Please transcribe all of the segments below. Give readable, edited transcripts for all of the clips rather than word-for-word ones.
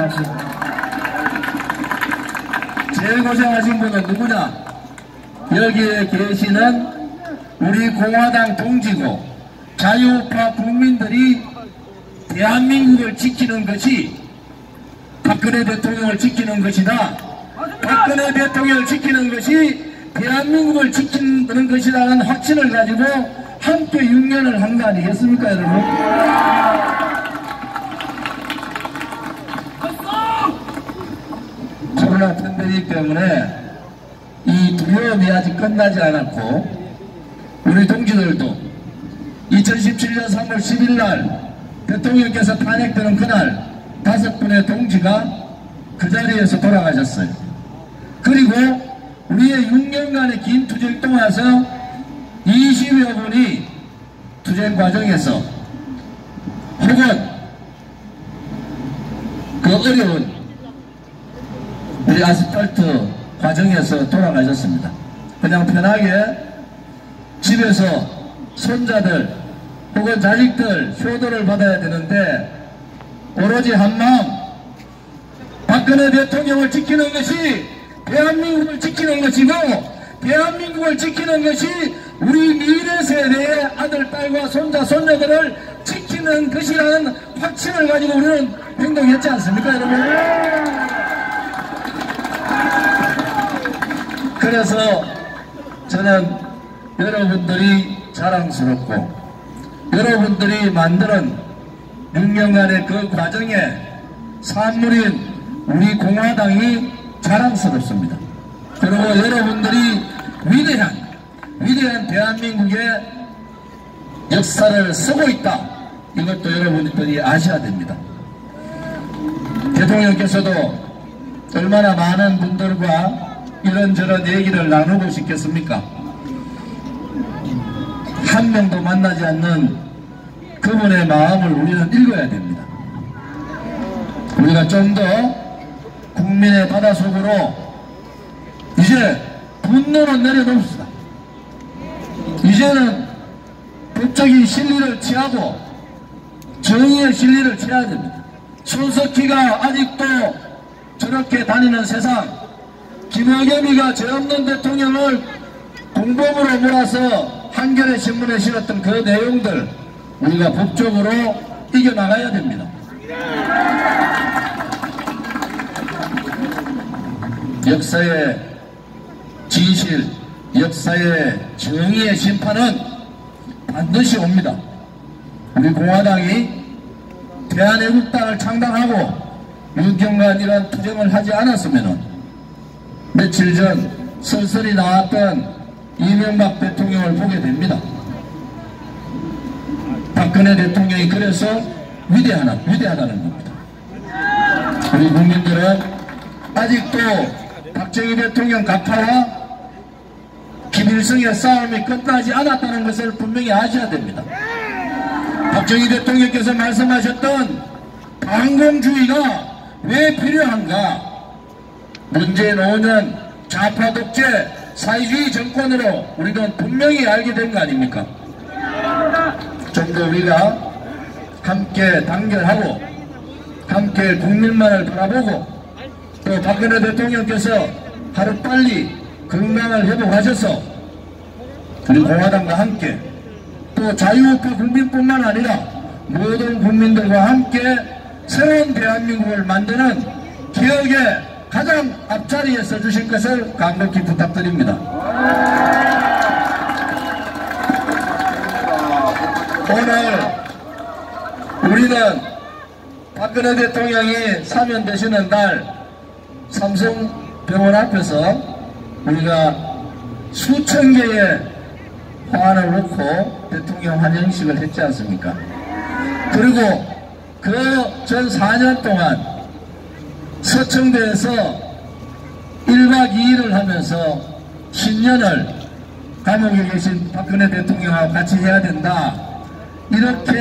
박수. 제일 고생하신 분은 누구냐? 여기에 계시는 우리 공화당 동지고 자유우파 국민들이 대한민국을 지키는 것이 박근혜 대통령을 지키는 것이다. 박근혜 대통령을 지키는 것이 대한민국을 지키는 것이라는 확신을 가지고 함께 6년을 한 거 아니겠습니까, 여러분? 코로나 팬데믹 때문에 이 두려움이 아직 끝나지 않았고, 우리 동지들도 2017년 3월 10일 날 대통령께서 탄핵되는 그날 5분의 동지가 그 자리에서 돌아가셨어요. 그리고 우리의 6년간의 긴 투쟁 동안에서 20여 분이 투쟁 과정에서 혹은 그 어려운 우리 아스팔트 과정에서 돌아가셨습니다. 그냥 편하게 집에서 손자들 혹은 자식들 효도를 받아야 되는데 오로지 한마음 박근혜 대통령을 지키는 것이 대한민국을 지키는 것이고 대한민국을 지키는 것이 우리 미래 세대의 아들, 딸과 손자, 손녀들을 지키는 것이라는 확신을 가지고 우리는 행동했지 않습니까, 여러분? 그래서 저는 여러분들이 자랑스럽고 여러분들이 만드는 6년간의 그 과정에 산물인 우리 공화당이 자랑스럽습니다. 그리고 여러분들이 위대한 대한민국의 역사를 쓰고 있다. 이것도 여러분들이 아셔야 됩니다. 대통령께서도 얼마나 많은 분들과 이런저런 얘기를 나누고 싶겠습니까? 한 명도 만나지 않는 그분의 마음을 우리는 읽어야 됩니다. 우리가 좀 더 국민의 바닷속으로 이제 분노는 내려놓읍시다. 이제는 법적인 실리를 취하고 정의의 실리를 취해야 됩니다. 손석희가 아직도 저렇게 다니는 세상, 김학겸이가 죄 없는 대통령을 공범으로 몰아서 한겨레 신문에 실었던 그 내용들 우리가 법적으로 이겨나가야 됩니다. 역사의 진실, 역사의 정의의 심판은 반드시 옵니다. 우리 공화당이 대한애국당을 창당하고 6년간 이런 투쟁을 하지 않았으면 며칠 전 설설이 나왔던 이명박 대통령을 보게 됩니다. 박근혜 대통령이 그래서 위대하다는 겁니다. 우리 국민들은 아직도 박정희 대통령 가파와 김일성의 싸움이 끝나지 않았다는 것을 분명히 아셔야 됩니다. 박정희 대통령께서 말씀하셨던 반공주의가 왜 필요한가? 문재인 5년 좌파 독재 사회주의 정권으로 우리는 분명히 알게 된 거 아닙니까? 좀 더 우리가 함께 단결하고 함께 국민만을 바라보고 또 박근혜 대통령께서 하루빨리 건강을 회복하셔서 우리 공화당과 함께 또 자유우파 국민뿐만 아니라 모든 국민들과 함께 새로운 대한민국을 만드는 기억의 가장 앞자리에 서주실 것을 간곡히 부탁드립니다. 오늘 우리는 박근혜 대통령이 사면되시는 날 삼성병원 앞에서 우리가 수천 개의 화환을 놓고 대통령 환영식을 했지 않습니까? 그리고 그 전 4년 동안 서청대에서 1박 2일을 하면서 10년을 감옥에 계신 박근혜 대통령하고 같이 해야 된다. 이렇게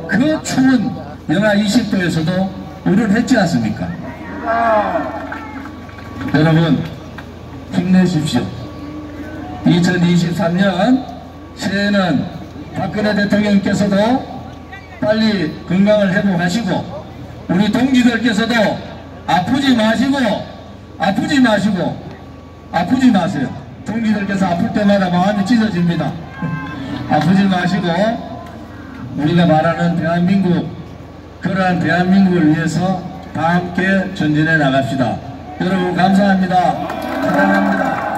그 추운 영하 20도에서도 우려를 했지 않습니까? 여러분 힘내십시오. 2023년 새해는 박근혜 대통령께서도 빨리 건강을 회복하시고 우리 동지들께서도 아프지 마세요. 동기들께서 아플 때마다 마음이 찢어집니다. 아프지 마시고 우리가 말하는 대한민국, 그러한 대한민국을 위해서 다 함께 전진해 나갑시다. 여러분 감사합니다. 사랑합니다.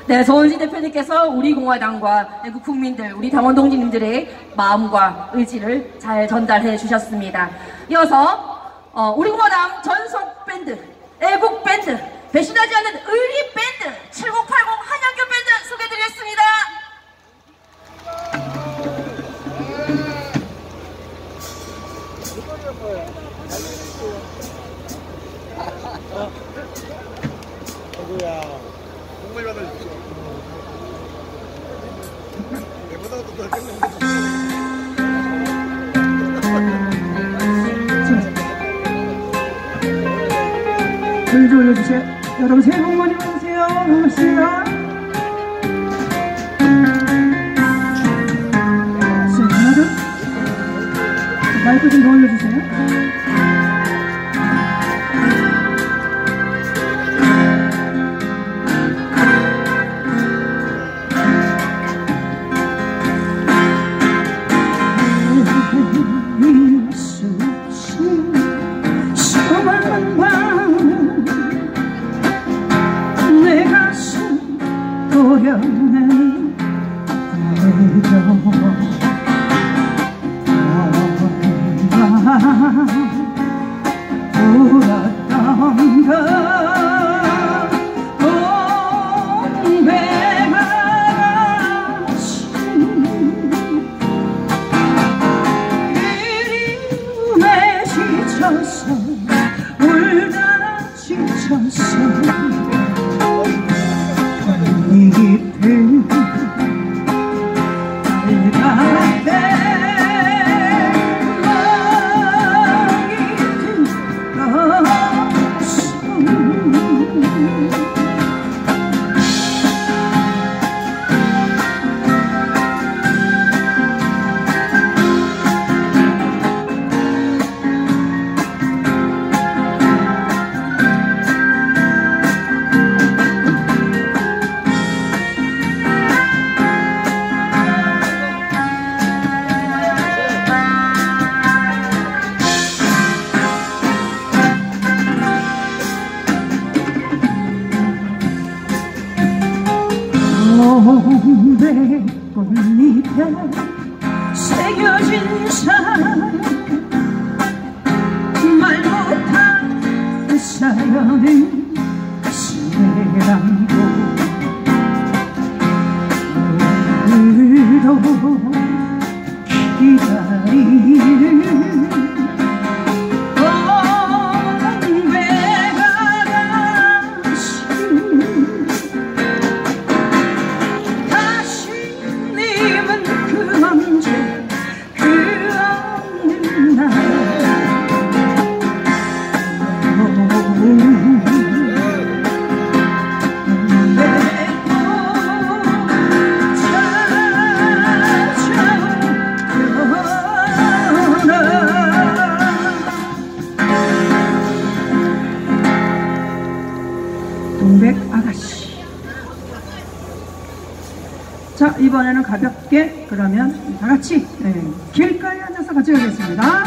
네, 조원진 대표님께서 우리 공화당과 애국 국민들, 우리 당원 동지님들의 마음과 의지를 잘 전달해 주셨습니다. 이어서 우리 공화당 전속 밴드, 애국 밴드, 배신하지 않는 의리 밴드 7080 한영규 밴드 소개드리겠습니다. 아이고야, 공물 받아주십시오. 내보다도 더 깼는데. 줄 좀 올려주세요. 여러분 새해 복 많이 받으세요. 반갑습니다. 마이크 좀 더 올려주세요. 꽃잎에 새겨진 사랑 말 못한 그 사연은 가슴에 안고 오늘도 기다리는 동백 아가씨. 자, 이번에는 가볍게 그러면 다 같이 길가에 앉아서 같이 가겠습니다.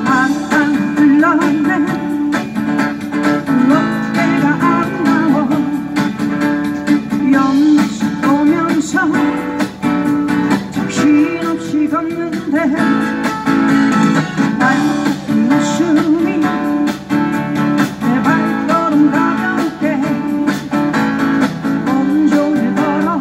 항상 흘러내 어깨가 아까워 연습 보면서 정신없이 걷는데 웃음이 내 발걸음 가볍게 온종일 걸어가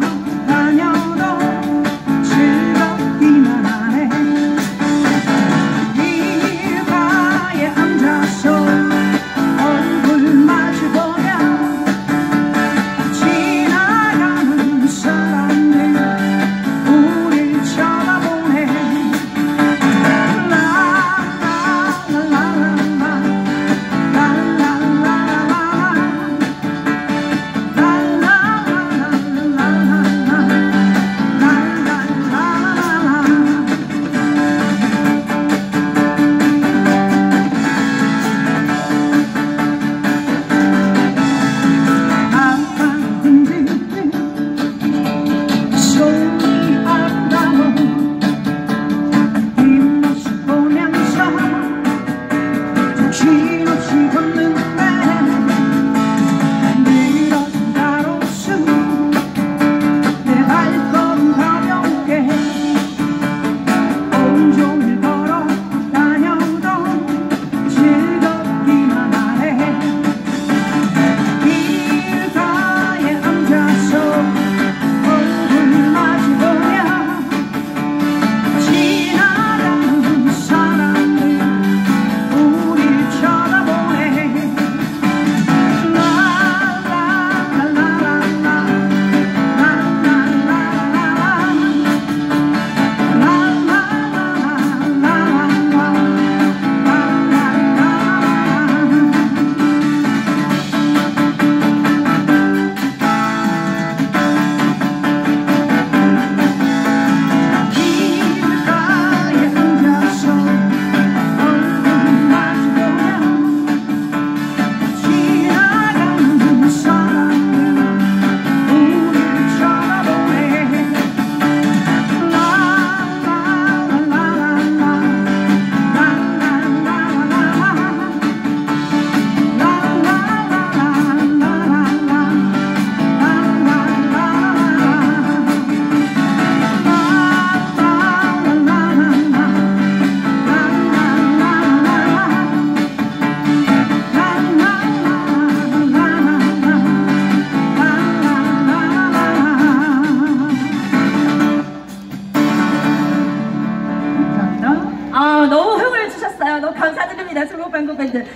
감사합니다. 수국 뱅고 밴드.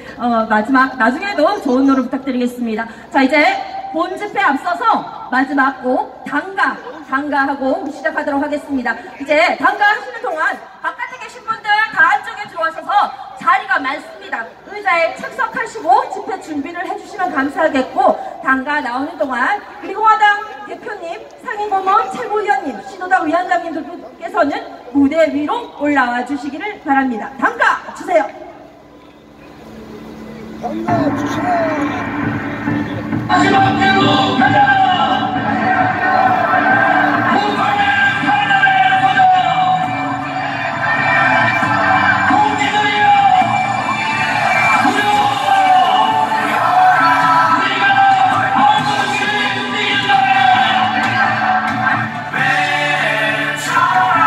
마지막, 나중에도 좋은 노래 부탁드리겠습니다. 자, 이제 본 집회 앞서서 마지막 곡, 당가하고 시작하도록 하겠습니다. 이제 당가 하시는 동안 바깥에 계신 분들 다 안쪽에 들어와셔서 자리가 많습니다. 의자에 착석하시고 집회 준비를 해주시면 감사하겠고, 당가 나오는 동안 우리공화당 대표님, 상임고문 최고위원님, 신호당 위원장님들께서는 무대 위로 올라와 주시기를 바랍니다. 당가 주세요. 반가 주시라. 마지막 대로 가자! 북한의 하나의 거저! 국민들이여! 두려워! 우리가 반드시 이긴다! 외쳐라!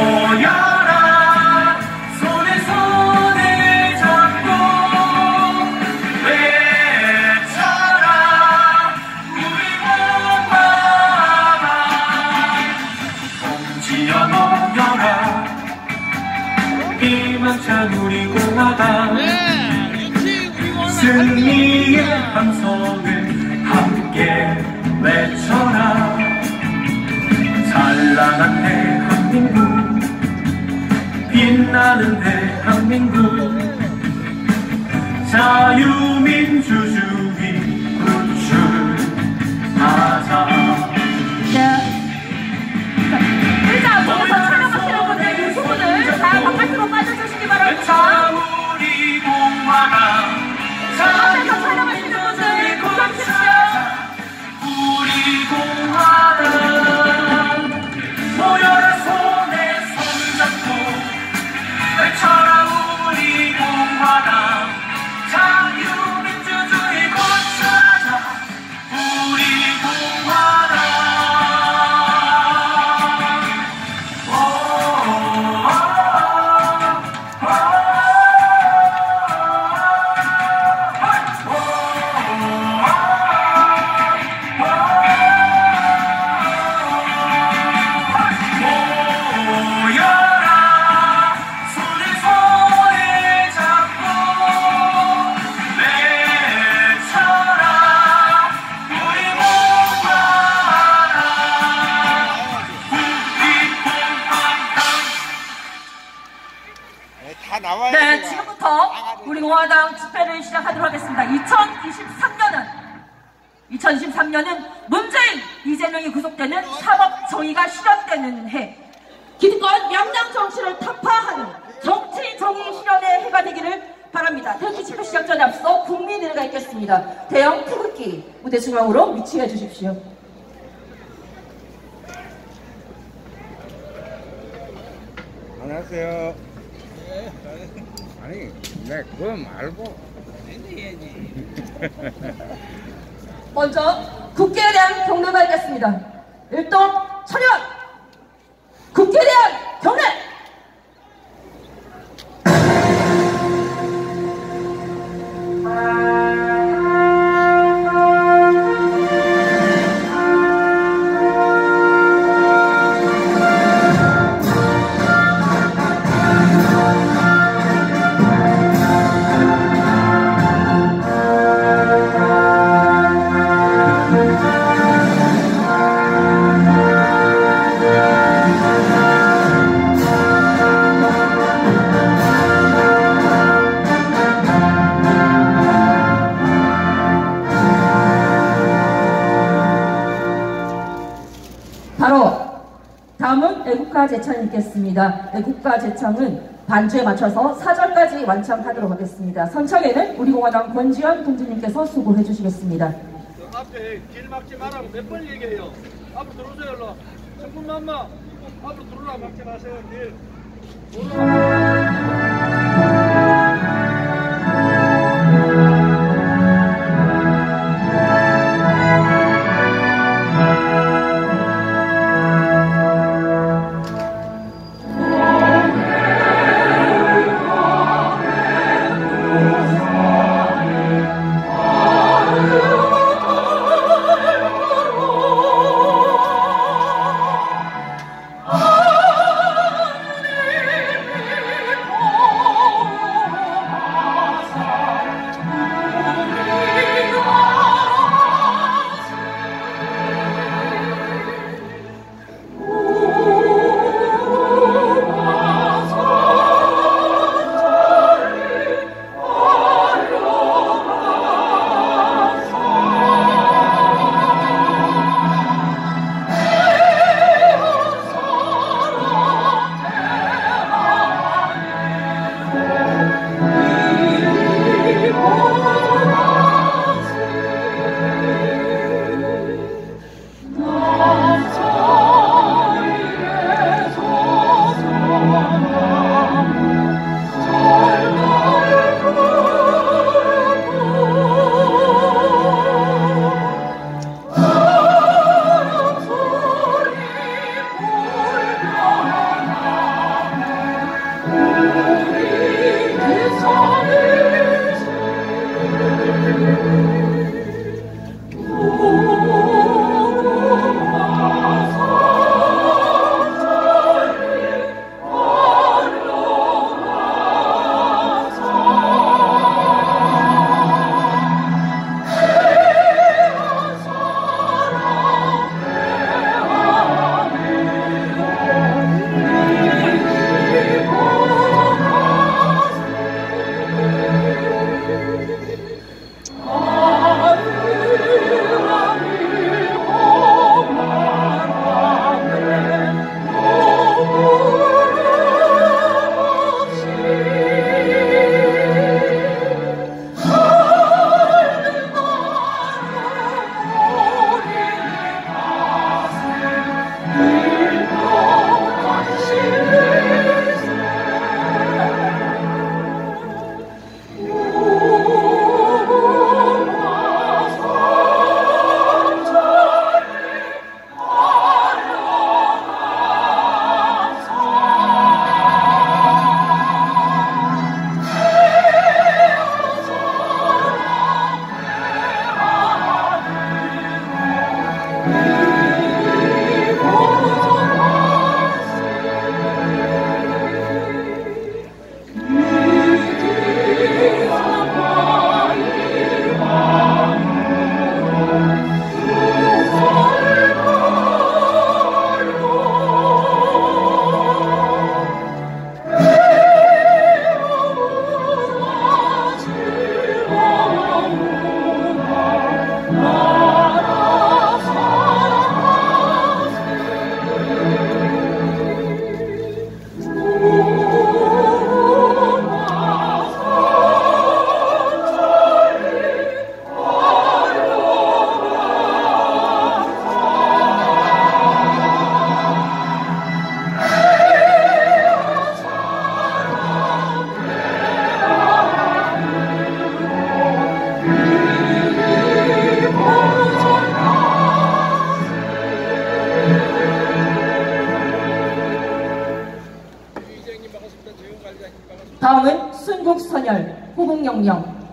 모여라! 손에 손을 잡고 외쳐라! 우리 공화당 동지여 모여라! 희망찬 우리 공화당 승리의 함성을 함께 외쳐라! 찬란한 대한민국 빛나는 대한민국 자유민주주의 구출하자. 의자 앞에서 촬영하시는 분들, 유수분들 다 바깥으로 빠져주시기 바랍니다. 우리 공화당 앞에서 촬영하시는 분들 구경하십시오. 우리 공화당 모여라 손에 손잡고 외쳐라 우리 공화당 자유민주주의 고출하자 우리 공화당 모여라 손에 손을 잡고 외쳐라 우리 공화당 국립공화당. 다 나와야 네, 돼. 지금부터 우리 공화당 집회를 시작하도록 하겠습니다. 2023년은 문재인, 이재명이 구속되는 사법정의가 실현되는 해. 기득권 양당 정치를 타파하는 정치 정의 실현의 해가 되기를 바랍니다. 태극기 집회 시작 전에 앞서 국민의례가 있겠습니다. 대형 태극기 무대 중앙으로 위치해 주십시오. 안녕하세요. 아니, 내 그거 말고. 먼저 국회에 대한 경례가 있겠습니다. 일동 철현! 국회에 대한 경례! 바로 다음은 애국가 제창이 있겠습니다. 애국가 제창은 반주에 맞춰서 4절까지 완창하도록 하겠습니다. 선창에는 우리공화당 권지현 동지님께서 수고해 주시겠습니다. 앞에 길 막지 말라고 몇 번 얘기해요. 앞으로 들어오세요. 일로. 천군만마 앞으로 들어오라. 막지 마세요. 길.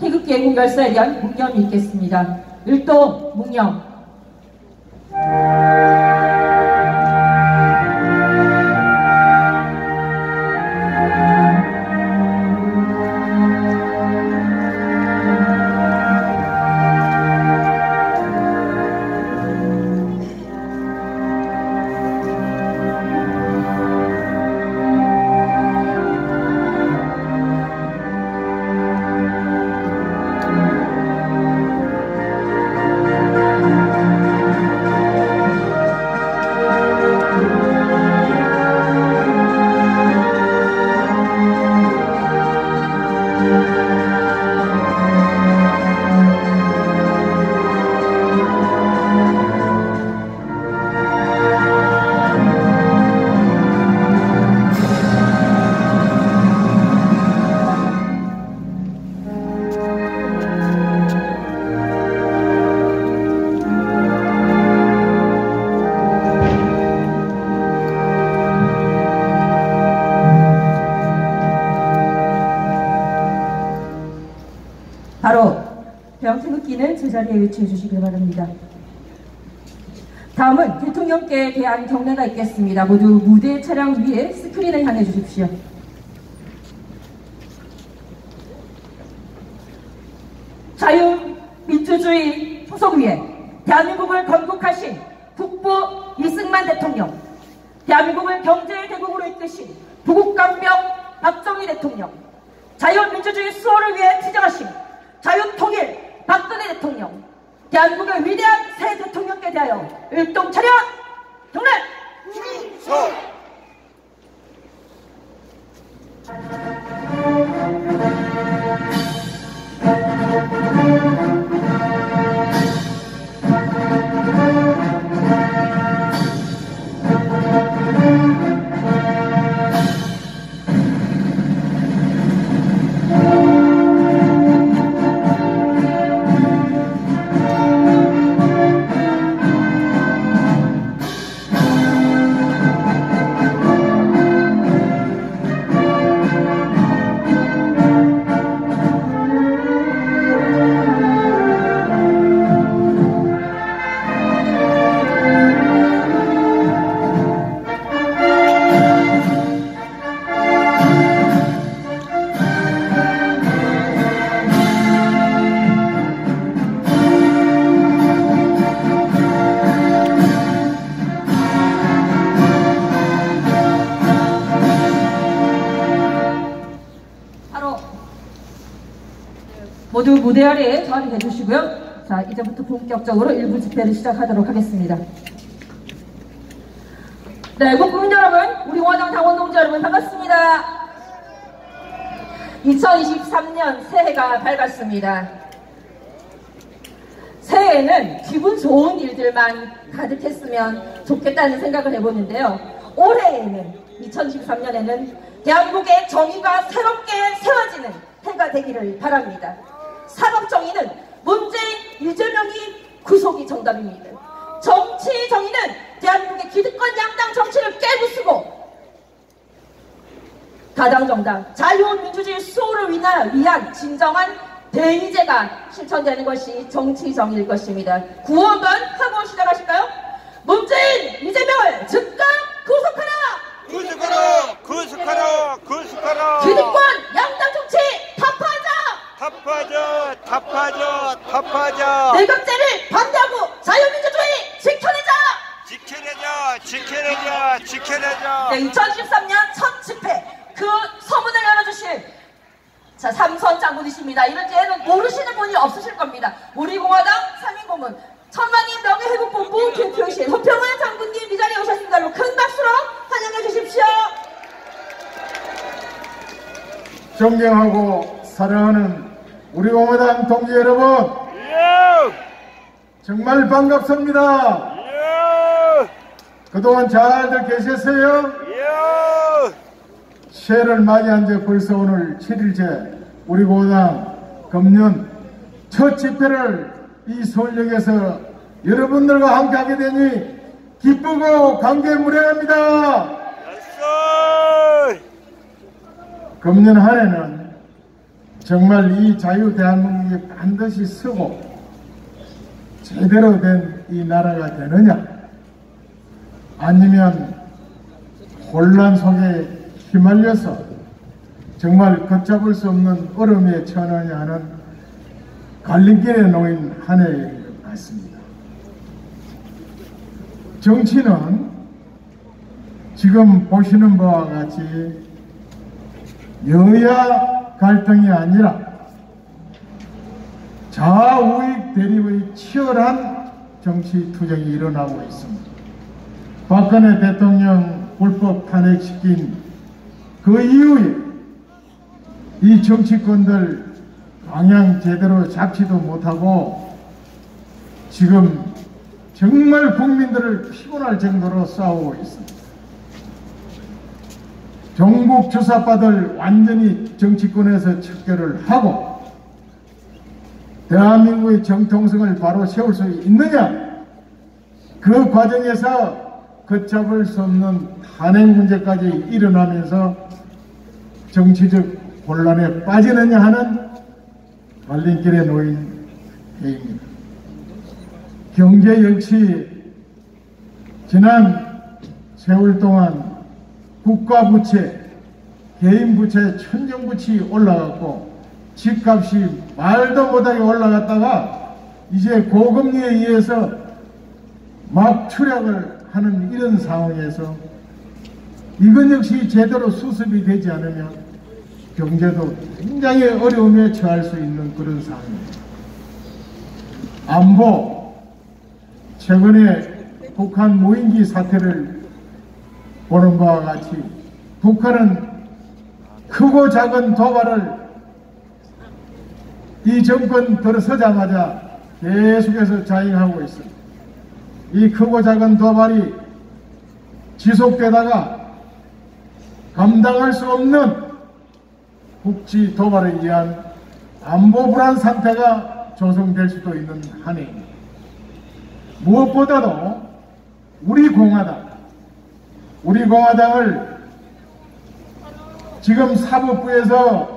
태극기의 공결사에 대한 묵념이 있겠습니다. 율동 묵념. 바로 태극기는 제자리에 위치해 주시길 바랍니다. 다음은 대통령께 대한 경례가 있겠습니다. 모두 무대 차량 위에 스크린을 향해 주십시오. 자유민주주의 후속 위에 대한민국을 건국하신 국부 이승만 대통령, 대한민국을 경제대국으로 이끄신 부국강병 박정희 대통령, 자유민주주의 수호를 위해 투쟁하신 자유통일 박근혜 대통령, 대한민국의 위대한 새 대통령께 대하여 율동 차렷 경례! 모두 무대 아래에 자리해 주시고요. 자, 이제부터 본격적으로 일부 집회를 시작하도록 하겠습니다. 네, 국민 여러분, 우리 공화당 당원 동지 여러분 반갑습니다. 2023년 새해가 밝았습니다. 새해에는 기분 좋은 일들만 가득했으면 좋겠다는 생각을 해보는데요. 올해에는 2023년에는 대한민국의 정의가 새롭게 세워지는 해가 되기를 바랍니다. 산업정의는 문재인, 이재명이 구속이 정답입니다. 정치 정의는 대한민국의 기득권 양당 정치를 깨부수고 다당정당, 자유민주주의 수호를 위한 진정한 대의제가 실천되는 것이 정치 정의일 것입니다. 구호 한번 하고 시작하실까요? 문재인, 이재명을 즉각 구속하라! 구속하라! 구속하라! 구속하라! 기득권 양당 정치 타파하자! 타파하자! 타파하자! 타파하자! 내각제를 반대하고 자유민주주의 지켜내자! 지켜내자! 지켜내자! 지켜내자! 네, 2013년 첫 집회 그 서문을 열어주실 자, 삼선 장군이십니다. 이런지에는 모르시는 분이 없으실 겁니다. 우리 공화당 3인 고문 천만인 명예회복본부 대표이신 서평환 장군님 이 자리에 오셨습니다. 큰 박수로 환영해 주십시오. 존경하고 사랑하는 우리 공화당 동지 여러분, 정말 반갑습니다. 그동안 잘들 계셨어요? 새해를 맞이한 지 벌써 오늘 7일째 우리 공화당 금년 첫 집회를 이 서울역에서 여러분들과 함께 하게 되니 기쁘고 감개무량합니다. 금년 한 해는 정말 이 자유 대한민국이 반드시 서고 제대로 된 이 나라가 되느냐, 아니면 혼란 속에 휘말려서 정말 걷잡을 수 없는 얼음에 처하느냐 하는 갈림길에 놓인 한 해인 것 같습니다. 정치는 지금 보시는 바와 같이 여야 갈등이 아니라 좌우익 대립의 치열한 정치 투쟁이 일어나고 있습니다. 박근혜 대통령 불법 탄핵시킨 그 이후에 이 정치권들 방향 제대로 잡지도 못하고 지금 정말 국민들을 피곤할 정도로 싸우고 있습니다. 종북 주사파들 완전히 정치권에서 척결을 하고 대한민국의 정통성을 바로 세울 수 있느냐, 그 과정에서 걷잡을 수 없는 탄핵 문제까지 일어나면서 정치적 혼란에 빠지느냐 하는 갈림길에 놓인 해입니다. 경제 역시 지난 세월 동안 국가 부채, 개인 부채, 천정부채 올라갔고 집값이 말도 못하게 올라갔다가 이제 고금리에 의해서 막 추락을 하는 이런 상황에서 이건 역시 제대로 수습이 되지 않으면 경제도 굉장히 어려움에 처할 수 있는 그런 상황입니다. 안보, 최근에 북한 무인기 사태를 보는 바와 같이 북한은 크고 작은 도발을 이 정권 들어서자마자 계속해서 자행하고 있습니다. 이 크고 작은 도발이 지속되다가 감당할 수 없는 국지 도발에 의한 안보 불안 상태가 조성될 수도 있는 한 해입니다. 무엇보다도 우리 공화당을 지금 사법부에서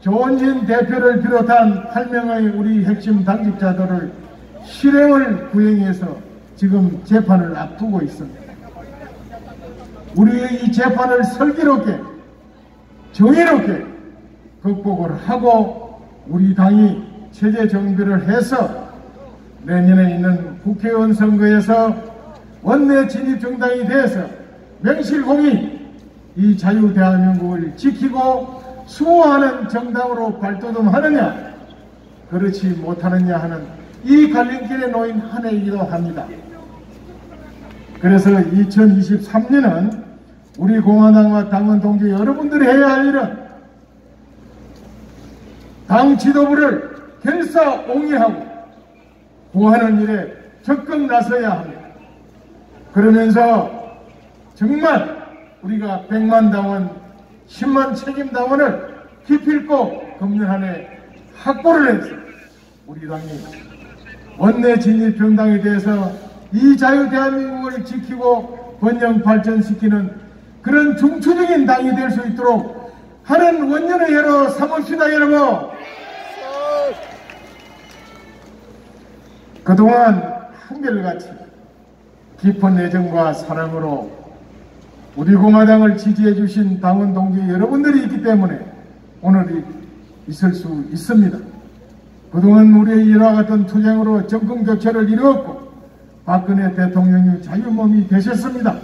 조원진 대표를 비롯한 8명의 우리 핵심 당직자들을 실형을 구형해서 지금 재판을 앞두고 있습니다. 우리의 이 재판을 슬기롭게 정의롭게 극복을 하고 우리 당이 체제 정비를 해서 내년에 있는 국회의원 선거에서 원내 진입 정당이 돼서 명실공히 이 자유 대한민국을 지키고 수호하는 정당으로 발돋움하느냐 그렇지 못하느냐 하는 이 갈림길에 놓인 한 해이기도 합니다. 그래서 2023년은 우리 공화당과 당원 동지 여러분들이 해야 할 일은 당 지도부를 결사옹위하고 구하는 일에 적극 나서야 합니다. 그러면서 정말 우리가 100만 당원, 10만 책임 당원을 기필코 금년 한 해 확보를 해서 우리 당이 원내 진입 정당에 대해서 이 자유 대한민국을 지키고 번영 발전시키는 그런 중추적인 당이 될 수 있도록 하는 원년의 해로 삼읍시다 여러분. 그동안 한결같이 깊은 애정과 사랑으로 우리 공화당을 지지해 주신 당원 동지 여러분들이 있기 때문에 오늘이 있을 수 있습니다. 그동안 우리의 이와 같은 투쟁으로 정권 교체를 이루었고 박근혜 대통령이 자유몸이 되셨습니다.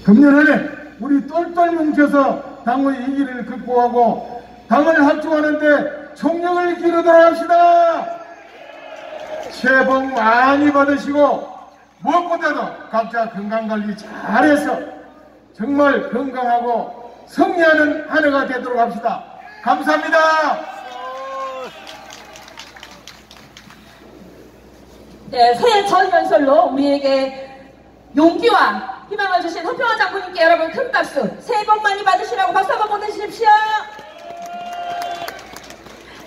금년 한 해 우리 똘똘 뭉쳐서 당의 위기를 극복하고 당을 합주하는데 총력을 기르도록 합시다. 새해 복 많이 받으시고 무엇보다도 각자 건강관리 잘해서 정말 건강하고 승리하는 한 해가 되도록 합시다. 감사합니다. 네, 새해 첫 연설로 우리에게 용기와 희망을 주신 허평화 장군님께 여러분 큰 박수, 새해 복 많이 받으시라고 박수 한번 보내주십시오.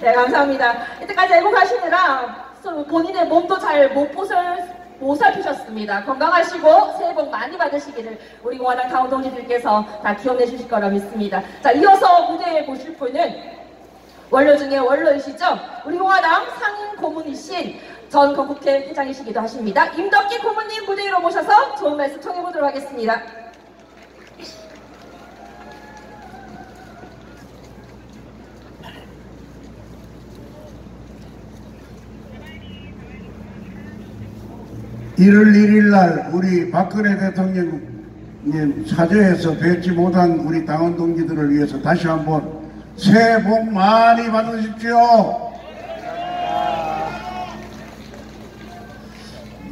네, 감사합니다. 이때까지 애국하시느라 본인의 몸도 잘 못 살피셨습니다. 건강하시고 새해 복 많이 받으시기를 우리 공화당 당원 동지들께서 다 기원해 주실 거라 믿습니다. 자, 이어서 무대에 모실 분은 원로 중에 원로이시죠? 우리 공화당 상임 고문이신 전 건국회 회장이시기도 하십니다. 임덕기 고문님 무대 위로 모셔서 좋은 말씀 청해보도록 하겠습니다. (1월 1일) 우리 박근혜 대통령님 사저에서 뵙지 못한 우리 당원 동지들을 위해서 다시 한번 새해 복 많이 받으십시오.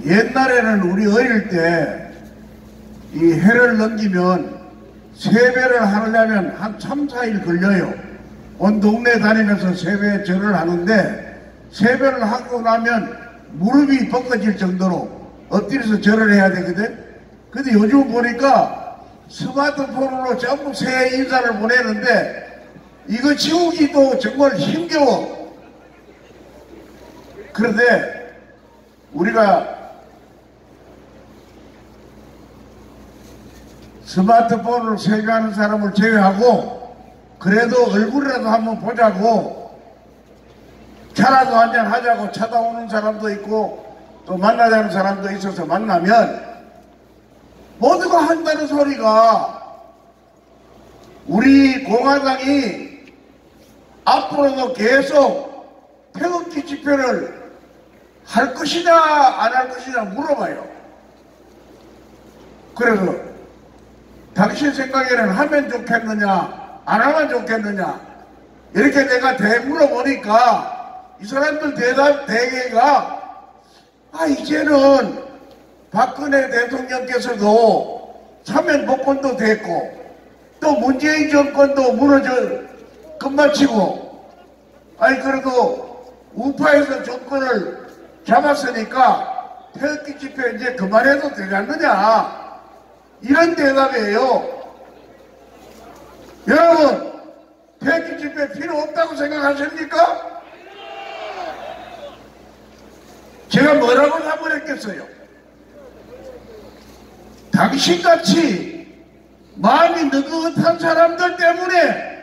옛날에는 우리 어릴 때 이 해를 넘기면 세배를 하려면 한 3, 4일 걸려요. 온 동네 다니면서 세배 절을 하는데 세배를 하고 나면 무릎이 벗겨질 정도로 엎드려서 절을 해야 되거든. 근데 요즘 보니까 스마트폰으로 전부 새해 인사를 보내는데 이거 지우기도 정말 힘겨워. 그런데 우리가 스마트폰으로 세배하는 사람을 제외하고 그래도 얼굴이라도 한번 보자고 차라도 한잔 하자고 찾아오는 사람도 있고 또 만나자는 사람도 있어서 만나면 모두가 한다는 소리가 우리 공화당이 앞으로도 계속 태극기 집회를 할 것이냐 안 할 것이냐 물어봐요. 그래서 당신 생각에는 하면 좋겠느냐 안 하면 좋겠느냐 이렇게 내가 물어보니까 이 사람들 대개가 이제는 박근혜 대통령께서도 사면 복권도 됐고 또 문재인 정권도 무너져 끝마치고 그래도 우파에서 정권을 잡았으니까 태극기 집회 이제 그만해도 되지 않느냐 이런 대답이에요. 여러분 태극기 집회 필요 없다고 생각하십니까? 제가 뭐라고 답을했겠어요? 당신같이 마음이 느긋한 사람들 때문에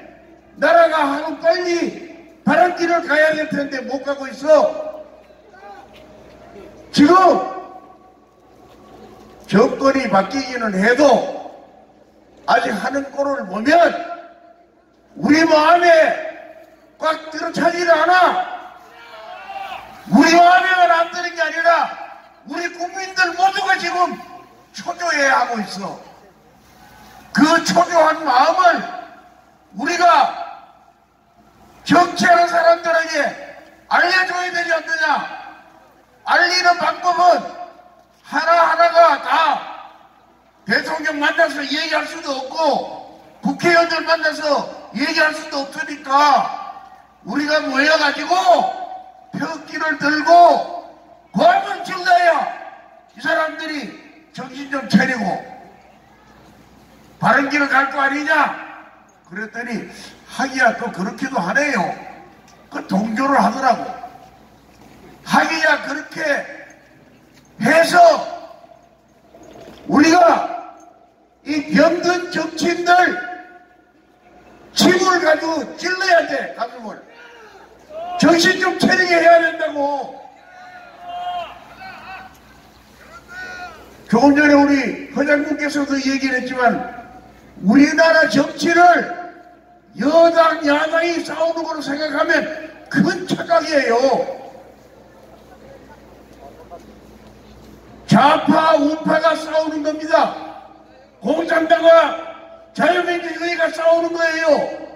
나라가 하루 빨리 바람길을 가야 될 텐데 못 가고 있어. 지금 정권이 바뀌기는 해도 아직 하는 꼴을 보면 우리 마음에 꽉 들어차지를 않아. 우리 마음에만 안 드는 게 아니라 우리 국민들 모두가 지금 초조해하고 있어. 그 초조한 마음을 우리가 정치하는 사람들에게 알려줘야 되지 않느냐. 알리는 방법은 하나하나가 다 대통령 만나서 얘기할 수도 없고 국회의원들 만나서 얘기할 수도 없으니까 우리가 모여가지고 태극기를 들고 고함을 질러야 이 사람들이 정신 좀 차리고 바른 길을 갈 거 아니냐. 그랬더니 하기야 또 그렇게도 하네요. 그 동조를 하더라고. 하기야 그렇게 해서 우리가 이 병든 정치인들 침을 가지고 찔러야 돼. 가슴을 정신 좀 차리게 해야 된다고. 조금 전에 우리 회장님께서도 얘기를 했지만 우리나라 정치를 여당 야당이 싸우는 거로 생각하면 큰 착각이에요. 좌파 우파가 싸우는 겁니다. 공산당과 자유민주주의가 싸우는 거예요.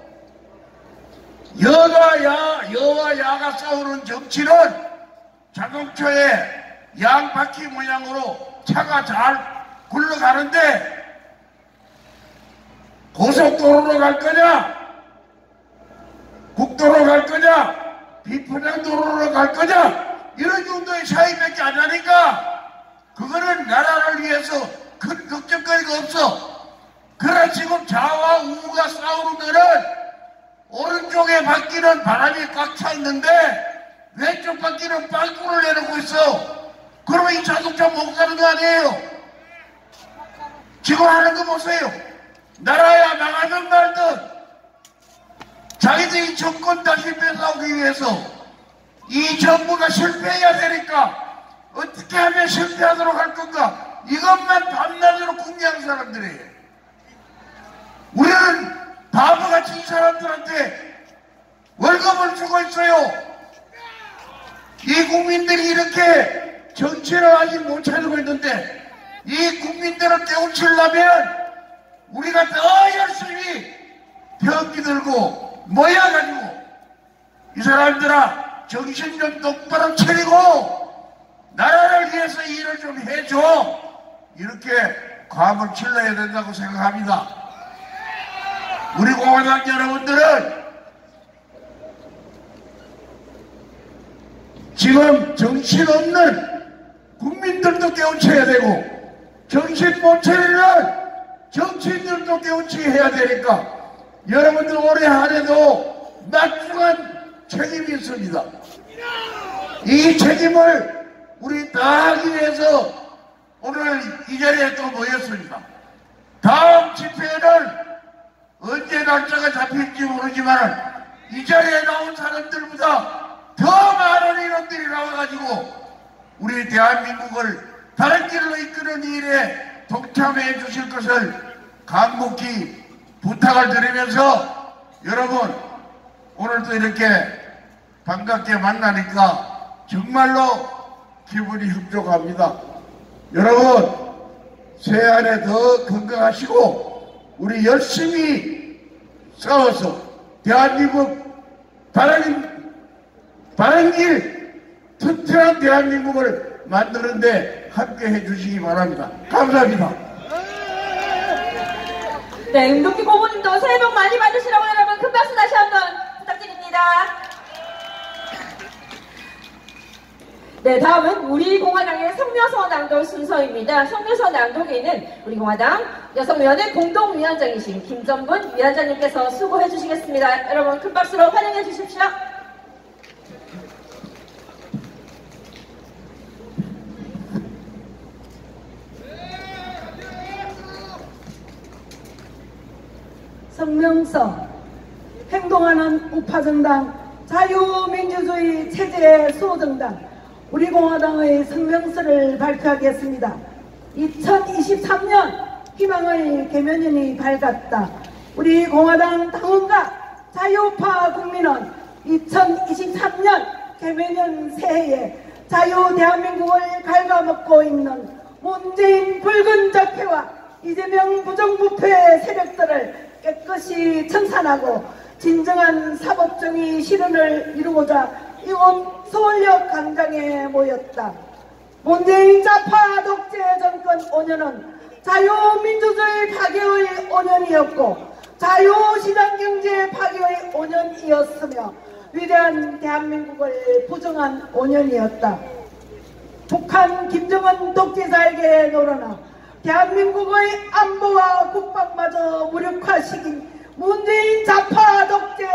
여와 야가 싸우는 정치는 자동차의 양바퀴 모양으로 차가 잘 굴러가는데 고속도로로 갈 거냐 국도로 갈 거냐 비포장도로로 갈 거냐 이런 정도의 차이밖에 안 나니까 그거는 나라를 위해서 큰 걱정거리가 없어. 그러나 지금 좌와 우가 싸우는 거는 오른쪽에 바퀴는 바람이 꽉 차 있는데 왼쪽 바퀴는 빵꾸를 내놓고 있어. 그러면 이 자동차 못 가는 거 아니에요? 지금 하는 거 보세요. 나라야 망하든 말든 자기들이 정권 다시 뺏어오기 위해서 이 정부가 실패해야 되니까 어떻게 하면 실패하도록 할 건가, 이것만 밤낮으로 궁리하는 사람들이에요. 우리는 바보같이 이 사람들한테 월급을 주고 있어요. 이 국민들이 이렇게 정치를 아직 못 차리고 있는데 이 국민들을 깨우치려면 우리가 더 열심히 병기 들고 모여가지고 이 사람들아 정신 좀 똑바로 차리고 나라를 위해서 일을 좀 해줘, 이렇게 감을 질러야 된다고 생각합니다. 우리 공화당 여러분들은 지금 정신없는 국민들도 깨우쳐야 되고 정신 못 차리는 정치인들도 깨우쳐야 되니까 여러분들 올해 한 해도 막중한 책임이 있습니다. 이 책임을 우리 다 하기 위해서 오늘 이 자리에 또 모였습니다. 다음 집회는 언제 날짜가 잡힐지 모르지만 이 자리에 나온 사람들보다 더 많은 인원들이 나와가지고 우리 대한민국을 다른 길로 이끄는 일에 동참해 주실 것을 간곡히 부탁을 드리면서 여러분 오늘도 이렇게 반갑게 만나니까 정말로 기분이 흡족합니다. 여러분 새해 에 더 건강하시고 우리 열심히 싸워서 대한민국 바른 길 튼튼한 대한민국을 만드는데 함께 해주시기 바랍니다. 감사합니다. 네, 은동기 고모님도 새해 복 많이 받으시라고 여러분 큰 박수 다시 한번 부탁드립니다. 네, 다음은 우리 공화당의 성묘서 낭독 순서입니다. 성묘서 낭독에는 우리 공화당 여성위원회 공동위원장이신 김전분 위원장님께서 수고해 주시겠습니다. 여러분 큰 박수로 환영해 주십시오. 성명서 행동하는 우파정당 자유민주주의 체제의 수호정당 우리 공화당의 성명서를 발표하겠습니다. 2023년 희망의 개면연이 밝았다. 우리 공화당 당원과 자유우파 국민은 2023년 개면연 새해에 자유 대한민국을 갉아먹고 있는 문재인 붉은 적폐와 이재명 부정부패 세력들을 깨끗이 청산하고 진정한 사법정의 실현을 이루고자 이곳 서울역 광장에 모였다. 문재인 좌파 독재 정권 5년은 자유민주주의 파괴의 5년이었고 자유시장경제 파괴의 5년이었으며 위대한 대한민국을 부정한 5년이었다. 북한 김정은 독재자에게 놀아나 대한민국의 안보와 국방마저 무력화시킨 문재인 좌파 독재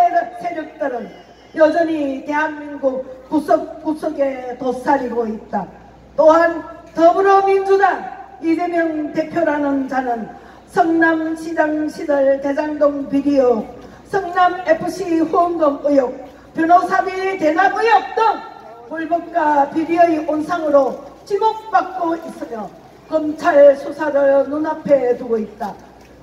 세력들은 여전히 대한민국 구석구석에 도사리고 있다. 또한 더불어민주당 이재명 대표라는 자는 성남시장 시절 대장동 비리 의혹, 성남FC 후원금 의혹, 변호사비 대납 의혹 등 불법과 비리의 온상으로 지목받고 있으며 검찰 수사를 눈앞에 두고 있다.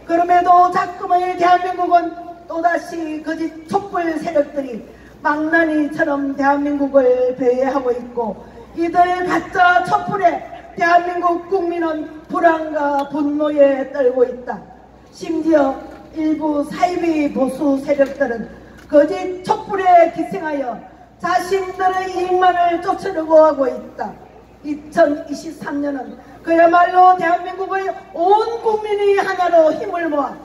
그럼에도 자금의 대한민국은 또다시 거짓 촛불 세력들이 망나니처럼 대한민국을 배회하고 있고 이들 가짜 촛불에 대한민국 국민은 불안과 분노에 떨고 있다. 심지어 일부 사이비 보수 세력들은 거짓 촛불에 기생하여 자신들의 이익만을 쫓으려고 하고 있다. 2023년은 그야말로 대한민국의 온 국민이 하나로 힘을 모아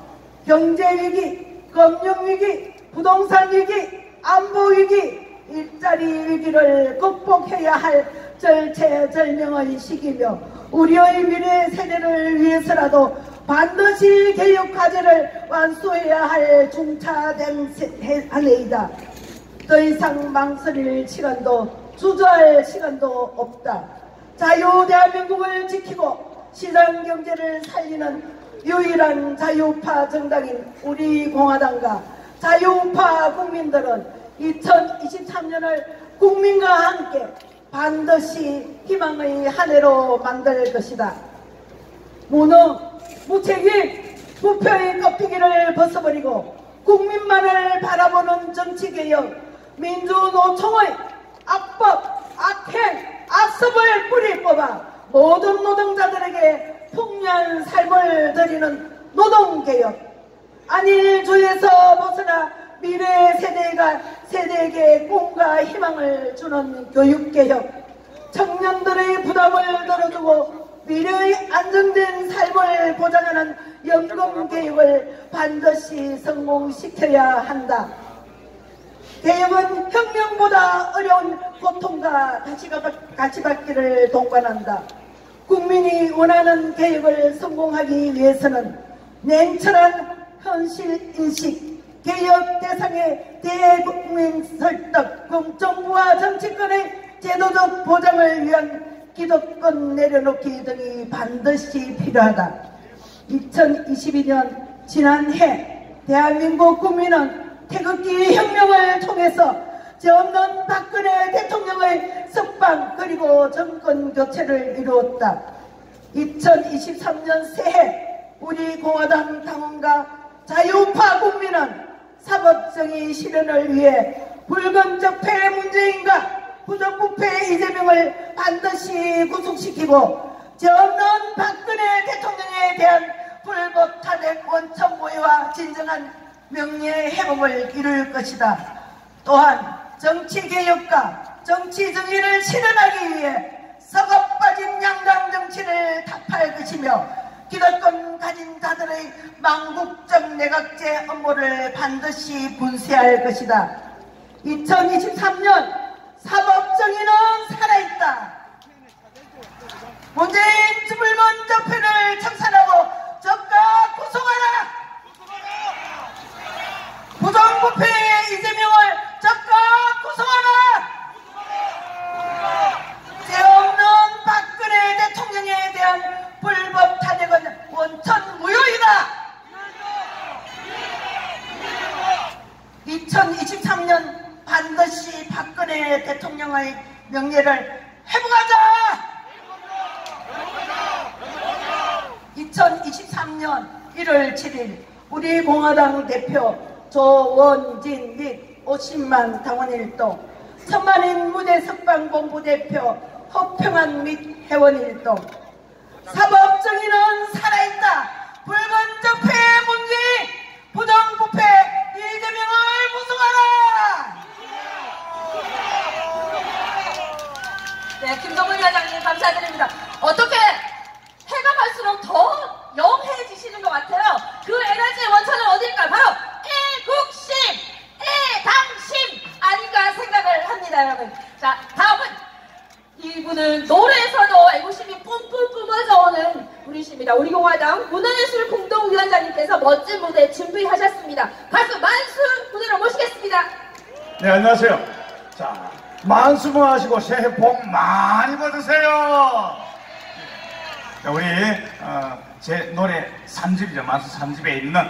경제위기, 금융위기, 부동산위기, 안보위기, 일자리 위기를 극복해야 할 절체절명의 시기며 우리의 미래 세대를 위해서라도 반드시 개혁과제를 완수해야 할 중차된 한 해이다. 더 이상 망설일 시간도 주저할 시간도 없다. 자유 대한민국을 지키고 시장경제를 살리는 유일한 자유파 정당인 우리 공화당과 자유우파 국민들은 2023년을 국민과 함께 반드시 희망의 한 해로 만들 것이다. 무능, 무책임, 부표의 껍데기를 벗어버리고 국민만을 바라보는 정치개혁, 민주노총의 악법, 악행, 악습을 뿌리 뽑아 모든 노동자들에게 풍요한 삶을 드리는 노동개혁, 안일주의에서 벗어나 미래 세대에게 꿈과 희망을 주는 교육개혁, 청년들의 부담을 덜어주고 미래의 안정된 삶을 보장하는 연금개혁을 반드시 성공시켜야 한다. 개혁은 혁명보다 어려운 고통과 가치받기를 동반한다. 국민이 원하는 개혁을 성공하기 위해서는 냉철한 현실인식, 개혁 대상의 대국민 설득, 정부와 정치권의 제도적 보장을 위한 기득권 내려놓기 등이 반드시 필요하다. 2022년 지난해 대한민국 국민은 태극기 혁명을 통해서 죄없는 박근혜 대통령의 석방 그리고 정권 교체를 이루었다. 2023년 새해 우리 공화당 당원과 자유우파 국민은 사법정의 실현을 위해 불금적폐 문재인과 부정부패 이재명을 반드시 구속시키고 죄없는 박근혜 대통령에 대한 불법 탄핵 원천 무효와 진정한 명예 회복을 이룰 것이다. 또한 정치개혁과 정치정의를 실현하기 위해 썩어 빠진 양당 정치를 타파할 것이며 기득권 가진 자들의 망국적 내각제 업무를 반드시 분쇄할 것이다. 2023년 사법정의는 살아있다. 문재인 불문적폐를 청산하고 적각 구속하라. 부정부패의 이재명을 적각 구속하라. 죄없는 박근혜 대통령에 대한 불법 탄핵은 원천 무효이다. 2023년 반드시 박근혜 대통령의 명예를 회복하자. 2023년 1월 7일 우리 공화당 대표 조원진 및 50만 당원일동, 천만인 무대 석방본부 대표 허평한 및 회원일동. 사법정의는 살아있다. 불건적폐 문재인, 부정부패 이재명을 구속하라. 네, 김동훈 위원장님 감사드립니다. 어떻게 해가 갈수록 더 영해지시는 것 같아요. 그 에너지의 원천은 어딜까? 바로 애국심, 애당심 아닌가 생각을 합니다, 여러분. 자, 다음은 이분은 노래에서도 애국심이 뿜뿜 뿜어져오는 분이십니다. 우리 공화당 문화예술 공동위원장님께서 멋진 무대 준비하셨습니다. 가수 만수 무대로 모시겠습니다. 네, 안녕하세요. 자, 만수무하시고 새해 복 많이 받으세요. 자, 우리 제 노래 3집이죠. 만수 3집에 있는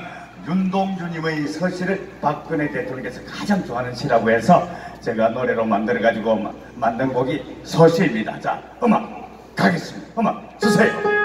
윤동주님의 서시를 박근혜 대통령께서 가장 좋아하는 시라고 해서 제가 노래로 만들어가지고 만든 곡이 서시입니다. 자, 음악 가겠습니다. 음악 주세요.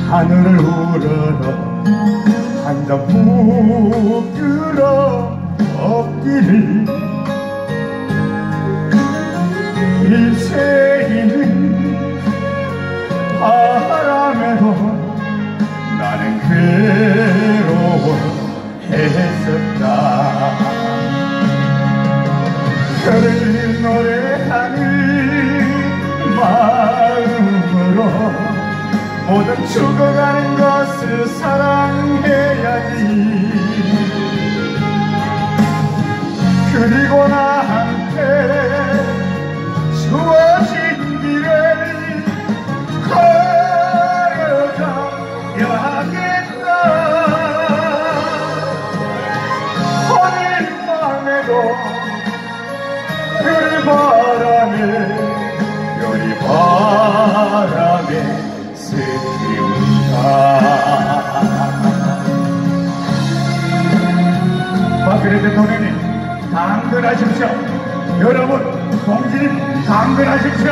하늘을 우러러 한점 부끄러 없기를 일생이는 바람에도 나는 괴로워했었다. 별을 노래하는 마음으로 모든 죽어가는 것을 사랑해야지. 강건하십시오. 여러분, 동지님 강건하십시오.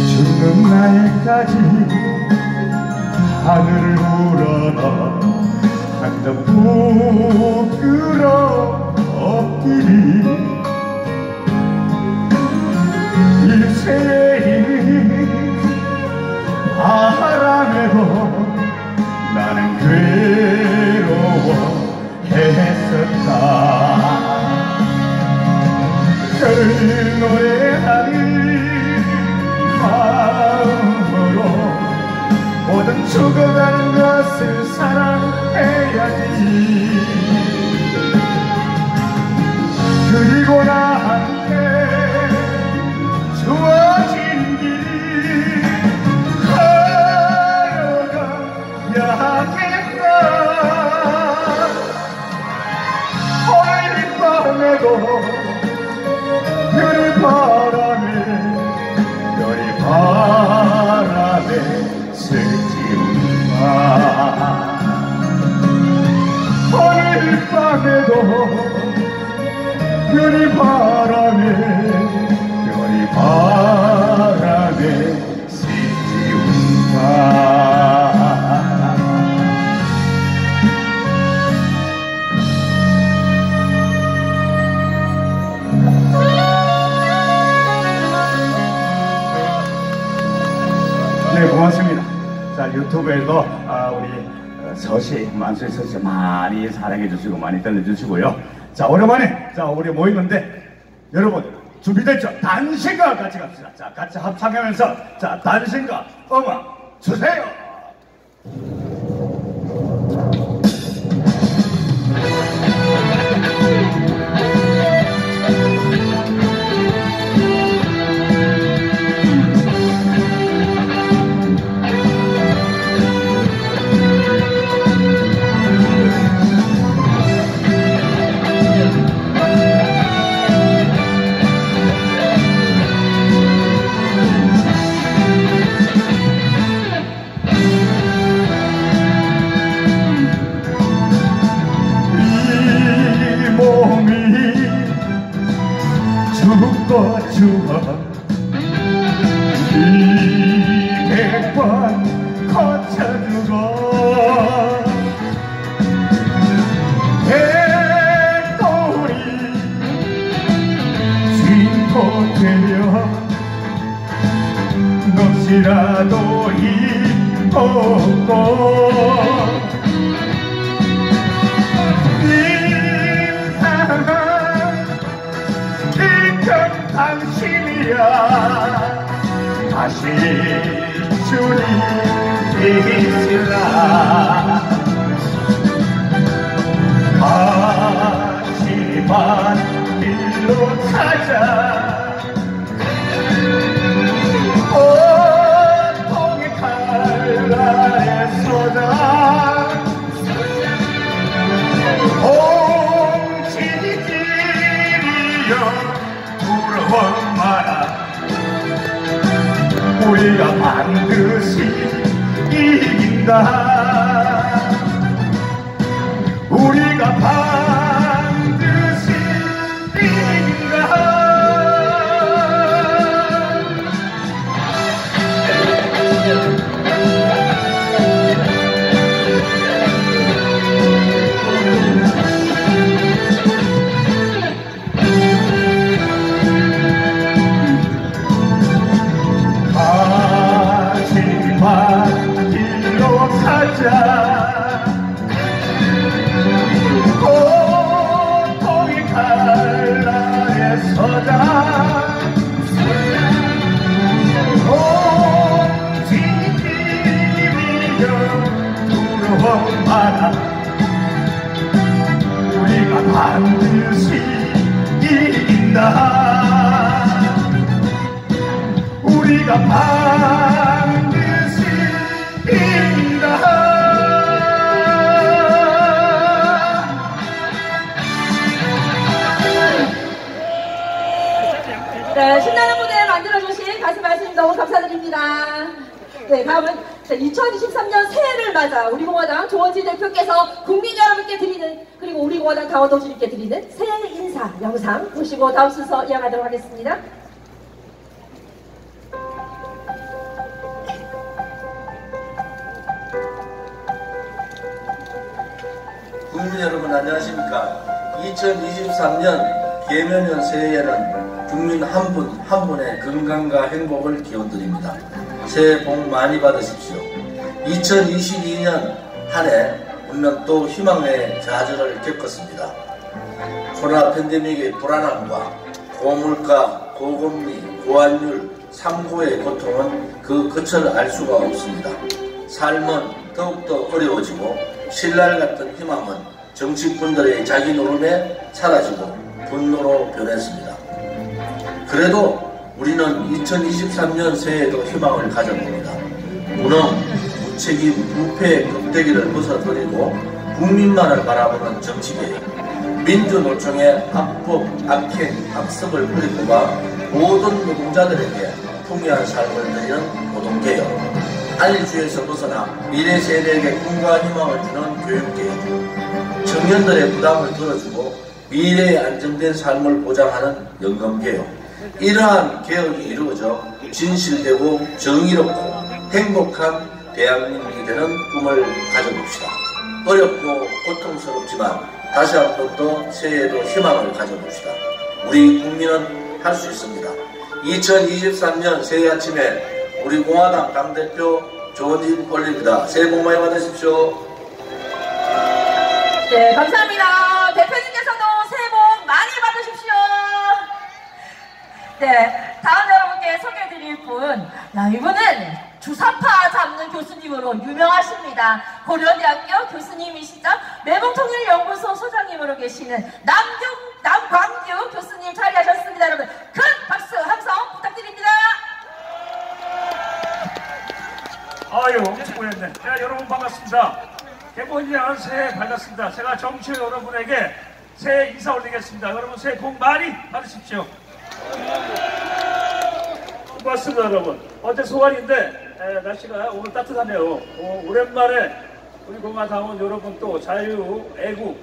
죽는 날까지 하늘을 우러러 한번 부끄러 없기를 일생이 바람에도 나는 괴로워했었다. 그를 노래하는 마음으로 모든 죽어가는 것을 사랑해야지. 그리고 나한테 주어진 길이 걸어가야겠다. 오늘 밤에도 별이 바람에 별이 바람에 슬지운다. 오늘 밤에도 별이 바람에 별이 바람에 슬지운다. 네, 고맙습니다. 자, 유튜브에도 우리 서시, 만수의 서시 많이 사랑해 주시고 많이 들려주시고요. 자, 오랜만에 우리 모이는데 여러분 준비됐죠? 단신과 같이 갑시다. 자, 같이 합창하면서 자, 단신과 음악 주세요. 죽어 이 백번 거쳐두고 백돌이 쥐고 되려 넋이라도 입고 당신이야 다시 주님 계시라. 마지막 길로 찾아 고통의 칼날에 쏟아 홍진길이여 부러워마라. 우리가 반드시 이긴다. 우리가 반드시 이긴다. 마지막 길로 가자. 고통의 칼날에 서자. 홍진길이여 부러워마라. 우리가 반드시 이긴다. 우리가 반드시 이긴다. 네, 신나는 무대 만들어주신 가수 말씀 너무 감사드립니다. 네, 다음은 2023년 새해를 맞아 우리 공화당 조원진 대표께서 국민 여러분께 드리는, 그리고 우리 공화당 당원동지님께 드리는 새해 인사 영상 보시고 다음 순서 이어가도록 하겠습니다. 국민 여러분 안녕하십니까. 2023년 개면연 새해에는 국민 한 분 한 분의 건강과 행복을 기원드립니다. 새해 복 많이 받으십시오. 2022년 한 해 우리는 또 희망의 좌절을 겪었습니다. 코로나 팬데믹의 불안함과 고물가, 고금리, 고환율, 삼고의 고통은 그 끝을 알 수가 없습니다. 삶은 더욱더 어려워지고 신랄 같은 희망은 정치꾼들의 자기 노름에 사라지고 분노로 변했습니다. 그래도 우리는 2023년 새해에도 희망을 가져봅니다. 무능, 무책임, 부패, 겁대기를 벗어버리고 국민만을 바라보는 정치개혁, 민주노총의 합법, 악행, 악습을 버리고가 모든 노동자들에게 풍요한 삶을 드리는 노동개혁, 안리주에서 벗어나 미래 세대에게 꿈과 희망을 주는 교육개혁, 청년들의 부담을 덜어주고 미래의 안정된 삶을 보장하는 연금개혁, 이러한 개혁이 이루어져 진실되고 정의롭고 행복한 대한민국이 되는 꿈을 가져봅시다. 어렵고 고통스럽지만 다시 한 번 더 새해에도 희망을 가져봅시다. 우리 국민은 할 수 있습니다. 2023년 새해 아침에 우리 공화당 당대표 조원진 올립니다. 새해 복 많이 받으십시오. 네, 감사합니다. 대표님께서도 새해 복 많이 받으십시오. 네, 다음 여러분께 소개해드릴 분, 이분은 주사파 잡는 교수님으로 유명하십니다. 고려대학교 교수님이시죠. 매봉통일연구소 소장님으로 계시는 남광규 교수님 자리하셨습니다. 여러분 큰 박수 함성 부탁드립니다. 아유, 수고했네. 자, 여러분 반갑습니다. 개봉년 새해 밝았습니다. 제가 정치 여러분에게 새해 인사 올리겠습니다. 여러분 새해 복 많이 받으십시오. 고맙습니다, 여러분. 어제 소환인데 날씨가 오늘 따뜻하네요. 오랜만에 우리 공화당원 여러분, 또 자유, 애국,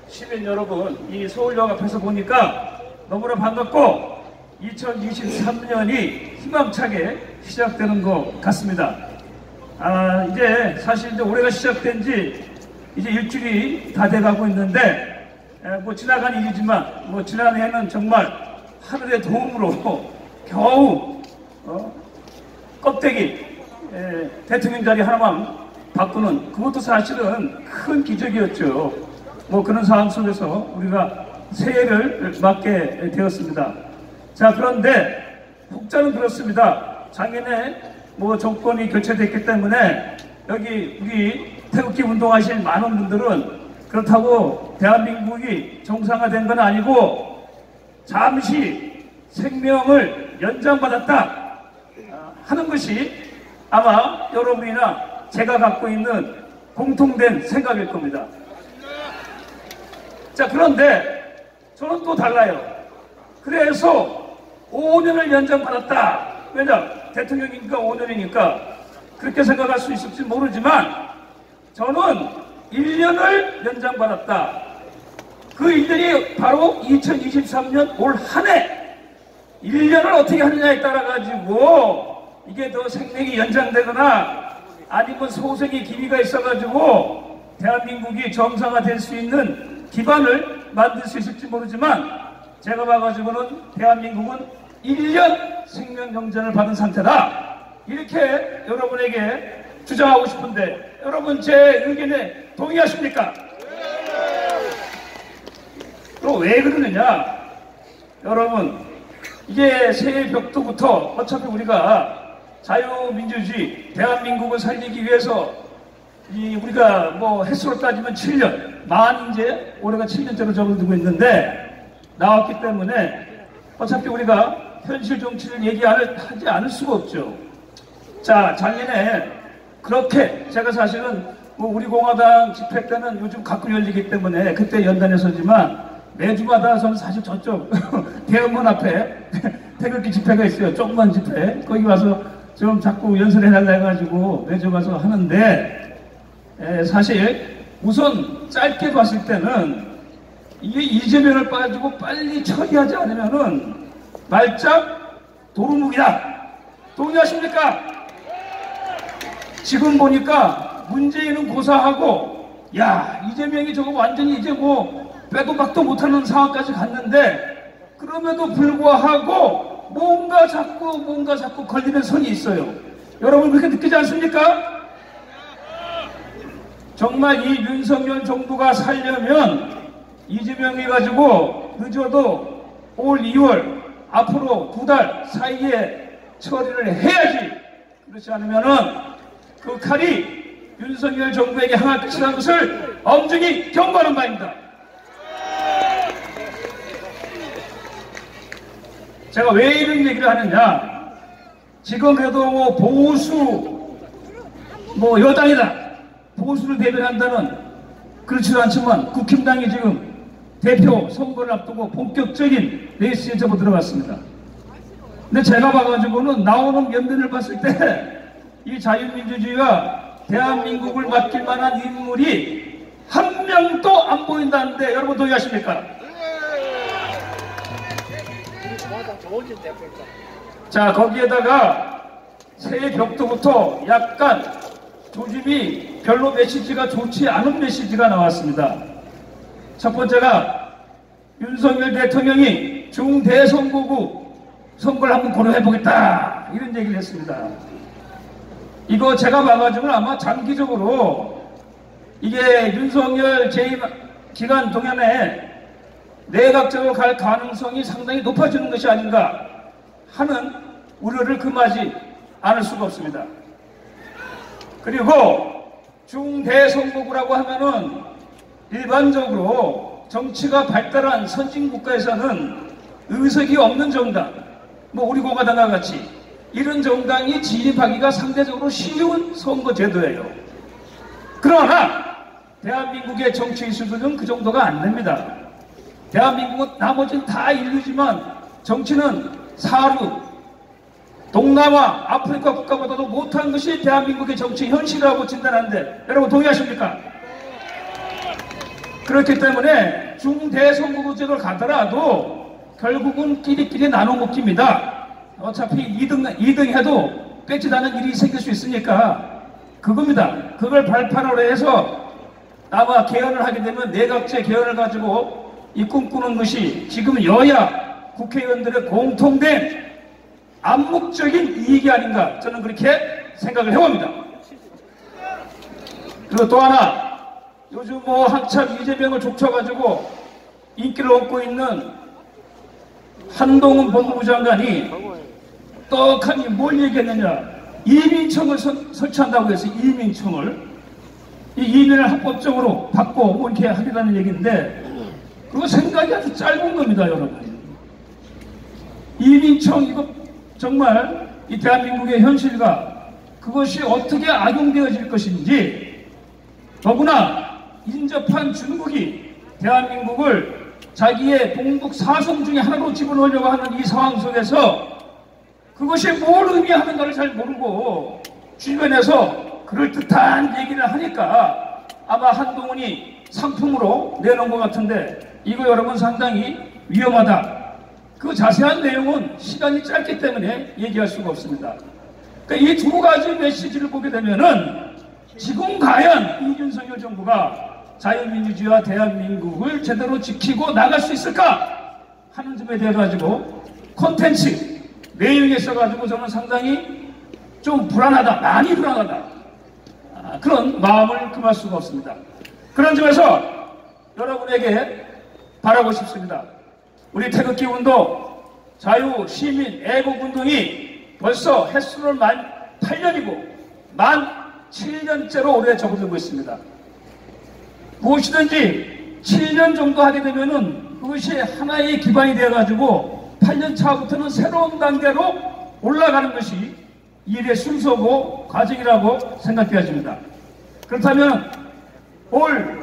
시민 여러분 이 서울역 앞에서 보니까 너무나 반갑고 2023년이 희망차게 시작되는 것 같습니다. 이제 사실 이제 올해가 시작된 지 이제 일주일이 다 돼가고 있는데, 뭐 지나간 일이지만 뭐 지난해에는 정말 하늘의 도움으로 겨우 껍데기 대통령 자리 하나만 바꾸는, 그것도 사실은 큰 기적이었죠. 뭐 그런 상황 속에서 우리가 새해를 맞게 되었습니다. 자, 그런데 혹자는 그렇습니다. 작년에 뭐 정권이 교체됐기 때문에 여기 우리 태극기 운동하실 많은 분들은 그렇다고 대한민국이 정상화된 건 아니고 잠시 생명을 연장받았다 하는 것이 아마 여러분이나 제가 갖고 있는 공통된 생각일 겁니다. 자, 그런데 저는 또 달라요. 그래서 5년을 연장받았다. 왜냐? 대통령이니까 5년이니까 그렇게 생각할 수 있을지 모르지만 저는 1년을 연장받았다. 그 1년이 바로 2023년 올 한 해 1년을 어떻게 하느냐에 따라 가지고 이게 더 생명이 연장되거나 아니면 소생의 기미가 있어가지고 대한민국이 정상화될 수 있는 기반을 만들 수 있을지 모르지만 제가 봐가지고는 대한민국은 1년 생명연장을 받은 상태다. 이렇게 여러분에게 주장하고 싶은데 여러분 제 의견에 동의하십니까? 그럼 왜 그러느냐? 여러분 이게 새해 벽두부터 어차피 우리가 자유민주주의 대한민국을 살리기 위해서 우리가 뭐 횟수로 따지면 7년 만 이제 올해가 7년째로 접어들고 있는데 나왔기 때문에 어차피 우리가 현실 정치를 얘기하지 않을 수가 없죠. 자, 작년에 그렇게 제가 사실은 뭐 우리 공화당 집회 때는 요즘 가끔 열리기 때문에 그때 연단에 서지만 매주마다 저는 사실 저쪽 대의원 앞에 태극기 집회가 있어요. 조그만 집회. 거기 와서 좀 자꾸 연설해달라 해가지고 매주 가서 하는데, 사실 우선 짧게 봤을 때는 이게 이재명을 빠지고 빨리 처리하지 않으면은 말짝 도루묵이다. 동의하십니까? 지금 보니까 문재인은 고사하고, 야, 이재명이 저거 완전히 이제 뭐 빼도 박도 못하는 상황까지 갔는데, 그럼에도 불구하고 뭔가 자꾸 걸리는 선이 있어요. 여러분 그렇게 느끼지 않습니까? 정말 이 윤석열 정부가 살려면 이재명이 가지고 늦어도 올 2월 앞으로 2달 사이에 처리를 해야지. 그렇지 않으면은 그 칼이 윤석열 정부에게 향할 것이라는 것을 엄중히 경고하는 바입니다. 제가 왜 이런 얘기를 하느냐. 지금 그래도 뭐 보수 여당이다, 보수를 대변한다는 그렇지도 않지만 국힘당이 지금 대표 선거를 앞두고 본격적인 레이스에 접어 들어갔습니다. 근데 제가 봐가지고는 나오는 면면을 봤을 때 이 자유민주주의가 대한민국을 맡길 만한 인물이 한 명도 안 보인다는데 여러분 동의하십니까? 자, 거기에다가 새해 벽도부터 약간 조짐이 별로 메시지가 좋지 않은 메시지가 나왔습니다. 첫 번째가 윤석열 대통령이 중대선거구 선거를 한번 고려해보겠다 이런 얘기를 했습니다. 이거 제가 봐가지고는 아마 장기적으로 이게 윤석열 재임 기간 동안에 내각적으로 갈 가능성이 상당히 높아지는 것이 아닌가 하는 우려를 금하지 않을 수가 없습니다. 그리고 중대선거구라고 하면은 일반적으로 정치가 발달한 선진국가에서는 의석이 없는 정당, 우리 공화당과 같이 이런 정당이 진입하기가 상대적으로 쉬운 선거제도예요. 그러나 대한민국의 정치 수준은 그 정도가 안 됩니다. 대한민국은 나머지는 다 인류지만 정치는 사류, 동남아, 아프리카 국가보다도 못한 것이 대한민국의 정치 현실이라고 진단하는데 여러분 동의하십니까? 그렇기 때문에 중대선거구제를 가더라도 결국은 끼리끼리 나눠 먹기입니다. 어차피 2등 해도 뺏지다는 일이 생길 수 있으니까 그겁니다. 그걸 발판으로 해서 아마 개헌을 하게 되면 내각제 개헌을 가지고 이 꿈꾸는 것이 지금 여야 국회의원들의 공통된 암묵적인 이익이 아닌가 저는 그렇게 생각을 해봅니다. 그리고 또 하나, 요즘 한참 이재명을 족쳐가지고 인기를 얻고 있는 한동훈 법무부 장관이 떡하니 뭘 얘기했느냐. 이민청을 설치한다고 해서 이민청을, 이 이민을 합법적으로 받고 이렇게 하겠다는 얘기인데 그거 생각이 아주 짧은 겁니다, 여러분. 이민청 이거 정말 이 대한민국의 현실과 그것이 어떻게 악용되어질 것인지, 더구나 인접한 중국이 대한민국을 자기의 동북 사성 중에 하나로 집어넣으려고 하는 이 상황 속에서 그것이 뭘 의미하는가를 잘 모르고 주변에서 그럴듯한 얘기를 하니까 아마 한동훈이 상품으로 내놓은 것 같은데 이거 여러분 상당히 위험하다. 그 자세한 내용은 시간이 짧기 때문에 얘기할 수가 없습니다. 그러니까 이 두 가지 메시지를 보게 되면은 지금 과연 이 윤석열 정부가 자유민주주의와 대한민국을 제대로 지키고 나갈 수 있을까 하는 점에 대해 가지고 콘텐츠 내용에 있어가지고 저는 상당히 좀 불안하다, 많이 불안하다, 그런 마음을 금할 수가 없습니다. 그런 점에서 여러분에게 바라고 싶습니다. 우리 태극기 운동, 자유, 시민, 애국운동이 벌써 횟수를 8년이고 7년째로 올해 접어들고 있습니다. 무엇이든지 7년 정도 하게 되면은 그것이 하나의 기반이 되어가지고 8년 차부터는 새로운 단계로 올라가는 것이 일의 순서고 과정이라고 생각되어집니다. 그렇다면 올